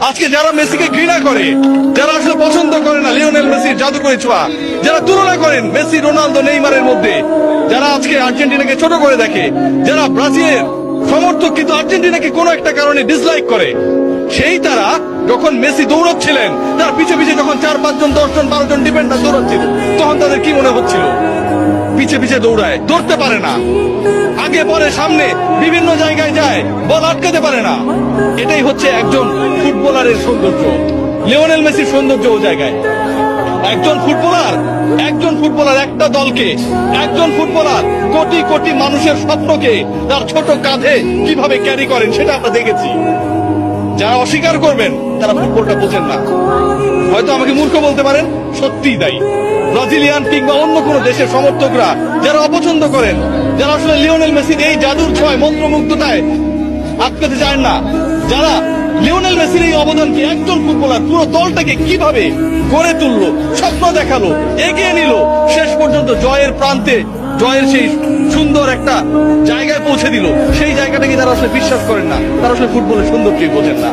আজকে যারা মেসিকে ঘৃণা করে, যারা আসলে পছন্দ করে না লিওনেল মেসির জাদুকরী ছোঁয়া, যারা তুলনা করেন মেসি, রোনালদো, নেইমারের মধ্যে, যারা আজকে আর্জেন্টিনাকে ছোট করে দেখে, যারা ব্রাজিলের সমর্থক কিন্তু আর্জেন্টিনাকে কোনো একটা কারণে ডিসলাইক করে, সেই তারা যখন মেসি দৌড়চ্ছিলেন, তার পিছে পিছে যখন 4-5 জন 10 জন 12 জন ডিফেন্ডার দৌড়চ্ছিল, তখন তাদের কি মনে হচ্ছিল? পিছে পিছে দৌড়ায়, ধরতে পারে না, আগে পরে সামনে বিভিন্ন জায়গায় যায়, বল আটকাতে পারে না। এটাই হচ্ছে একজন ফুটবলারের সৌন্দর্য, লিওনেল মেসির সৌন্দর্য ও জায়গায়। একজন ফুটবলার একটা দলকে, একজন ফুটবলার কোটি কোটি মানুষের স্বপ্নকে তার ছোট কাঁধে কিভাবে ক্যারি করেন সেটা আমরা দেখেছি। যারা অস্বীকার করবেন তারা ফুটবলটা বোঝেন না। হয়তো আমাকে মূর্খ বলতে পারেন, সত্যিই তাই। ব্রাজিলিয়ান কিংবা অন্য কোন দেশের সমর্থকরা যারা অপছন্দ করেন, যারা আসলে লিওনেল মেসির এই জাদুর ছোঁয়ায় মন্ত্রমুগ্ধতায় আটকাতে চান না, যারা লিওনেল মেসির এই অবদানকে, একজন ফুটবলার পুরো দলটাকে কিভাবে গড়ে তুললো, স্বপ্ন দেখালো, এগিয়ে নিল, শেষ পর্যন্ত জয়ের প্রান্তে, জয়ের সেই সুন্দর একটা জায়গায় পৌঁছে দিল, সেই জায়গাটাকে যারা আসলে বিশ্বাস করেন না, তারা আসলে ফুটবলের সৌন্দর্যই বোঝেন না।